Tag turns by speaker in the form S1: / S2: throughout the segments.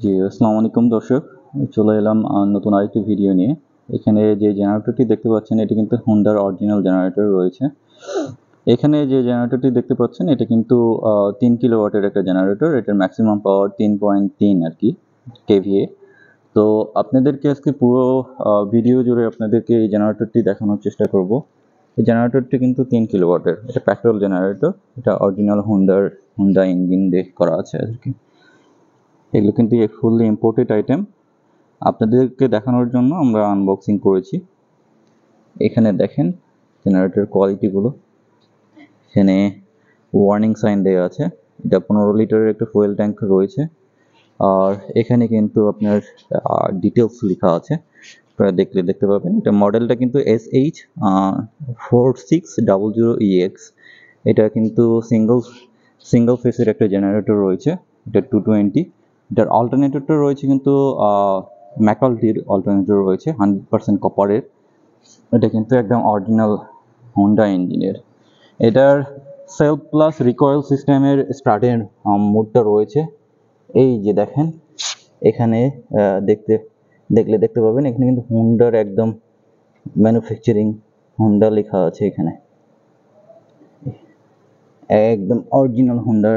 S1: জি, আসসালামু আলাইকুম দর্শক। চলে এলাম নতুন আরেকটি ভিডিও নিয়ে। এখানে যে জেনারেটরটি দেখতে পাচ্ছেন এটি কিন্তু হোন্ডার অরিজিনাল জেনারেটর রয়েছে। এখানে যে জেনারেটরটি দেখতে পাচ্ছেন এটা কিন্তু ৩ কিলোওয়াটের একটা জেনারেটর। এটার ম্যাক্সিমাম পাওয়ার ৩.৩ আরকি কেভিএ। তো আপনাদেরকে আজকে পুরো ভিডিও জুড়ে আপনাদেরকে এই জেনারেটরটি দেখানোর চেষ্টা করব। এই জেনারেটরটি কিন্তু ৩ কিলোওয়াটের। এটা পেট্রোল জেনারেটর। এটা অরিজিনাল হোন্ডা ইঞ্জিন দিয়ে করা আছে আরকি। এগুলো কিন্তু ফুললি ইম্পোর্টেড আইটেম। আপনাদেরকে দেখানোর জন্য আমরা আনবক্সিং করেছি। এখানে দেখেন জেনারেটর কোয়ালিটিগুলো। এখানে ওয়ার্নিং সাইন দেওয়া আছে। এটা 15 লিটারের একটা ফুয়েল ট্যাঙ্ক রয়েছে। আর এখানে কিন্তু আপনার ডিটেলস লেখা আছে। আপনারা দেখতে পাবেন। এটা মডেলটা কিন্তু SH4600EX। এটা কিন্তু সিঙ্গল ফেসের একটা জেনারেটর রয়েছে। এটা 220। এটার অল্টারনেটরটা রয়েছে কিন্তু ম্যাকলটির অল্টারনেটর রয়েছে 100% কপারের। এটা কিন্তু একদম অরিজিনাল হোন্ডা ইঞ্জিনের। এটার সেলফ প্লাস রিকয়েল সিস্টেমের স্টার্টের মোডটা রয়েছে। এই যে দেখেন এখানে দেখতে পাবেন এখানে কিন্তু হোন্ডার একদম ম্যানুফ্যাকচারিং হোন্ডা লেখা আছে। এখানে একদম অরিজিনাল হোন্ডার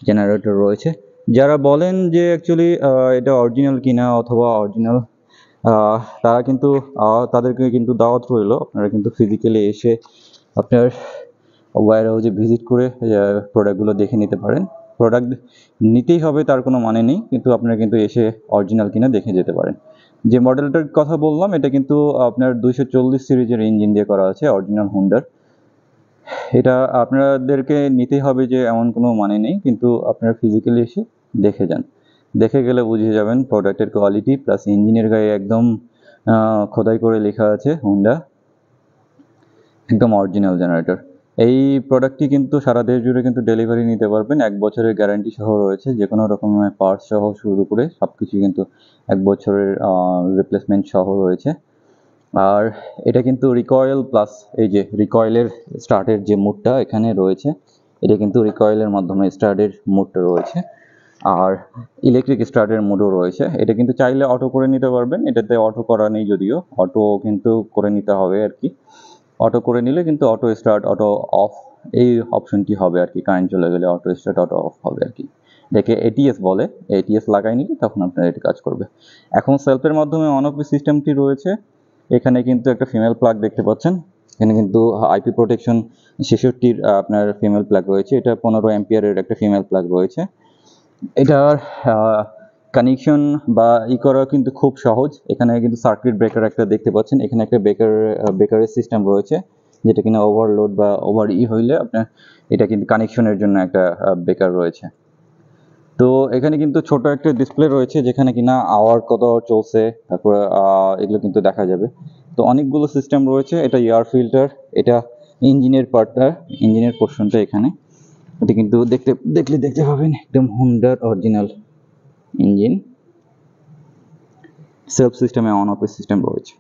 S1: জেনারেটর রয়েছে। যারা বলেন যে অ্যাকচুয়ালি এটা অরিজিনাল কিনা অথবা অরিজিনাল, তারা কিন্তু তাদেরকে কিন্তু দাওয়াত রইল, আপনারা কিন্তু ফিজিক্যালি এসে আপনার ওয়্যার হাউসে ভিজিট করে প্রোডাক্টগুলো দেখে নিতে পারেন। প্রোডাক্ট নিতেই হবে তার কোনো মানে নেই, কিন্তু আপনারা কিন্তু এসে অরিজিনাল কিনা দেখে যেতে পারেন। যে মডেলটার কথা বললাম এটা কিন্তু আপনার 240 সিরিজের ইঞ্জিন দিয়ে করা আছে, অরিজিনাল হোন্ডার। এটা আপনাদেরকে নিতেই হবে যে এমন কোনো মানে নেই, কিন্তু আপনারা ফিজিক্যালি এসে দেখে যান। দেখে গেলে বুঝে যাবেন প্রোডাক্টের কোয়ালিটি প্লাস ইঞ্জিনের গায়ে একদম খোদাই করে লেখা আছে হোন্ডা, একদম অরিজিনাল জেনারেটর। এই প্রোডাক্টটি কিন্তু সারা দেশ জুড়ে কিন্তু ডেলিভারি নিতে পারবেন। 1 বছরের গ্যারান্টি সহ রয়েছে। যে কোনো রকমের পার্টস সহ শুরু করে সব কিছু কিন্তু 1 বছরের রিপ্লেসমেন্ট সহ রয়েছে। আর এটা কিন্তু রিকয়েল প্লাস এই যে রিকয়েলের স্টার্টের যে মোডটা এখানে রয়েছে, এটা কিন্তু রিকয়েলের মাধ্যমে স্টার্টের মোডটা রয়েছে। আর ইলেকট্রিক স্টার্টের মোডও রয়েছে। এটা কিন্তু চাইলে অটো করে নিতে পারবেন। এটাতে অটো করা নেই, যদিও অটো কিন্তু করে নিতে হবে আর কি। অটো করে নিলে কিন্তু অটো স্টার্ট অটো অফ এই অপশনটি হবে আর কি। কারেন্ট চলে গেলে অটো স্টার্ট অটো অফ হবে আর কি। দেখে এটিএস বলে, এটিএস লাগাই নিলে তখন আপনার এটি কাজ করবে। এখন সেলফের মাধ্যমে অন অফ সিস্টেমটি রয়েছে। এখানে কিন্তু একটা ফিমেল প্লাগ দেখতে পাচ্ছেন। এখানে কিন্তু আইপি প্রোটেকশন 66 আপনার ফিমেল প্লাগ রয়েছে। এটা 15 অ্যাম্পিয়ারের একটা ফিমেল প্লাগ রয়েছে। এটার কানেকশন বা করা কিন্তু খুব সহজ। এখানে কিন্তু সার্কিট ব্রেকার একটা দেখতে পাচ্ছেন। এখানে একটা ব্রেকারের সিস্টেম রয়েছে, যেটা কিনা ওভারলোড বা ওভার হইলে আপনার এটা কিন্তু কানেকশনের জন্য একটা ব্রেকার রয়েছে। তো এখানে কিন্তু ছোট একটা ডিসপ্লে রয়েছে, যেখানে কিনা আওয়ার কত চলছে, তারপরে এগুলো কিন্তু দেখা যাবে। তো অনেকগুলো সিস্টেম রয়েছে। এটা এয়ার ফিল্টার, এটা ইঞ্জিনের পার্টটা, ইঞ্জিনের পোর্শনটা এখানে। এটা কিন্তু দেখতে পাবেন একদম হোন্ডার অরিজিনাল ইঞ্জিন। সেলফ সিস্টেমে অন অফ সিস্টেম রয়েছে।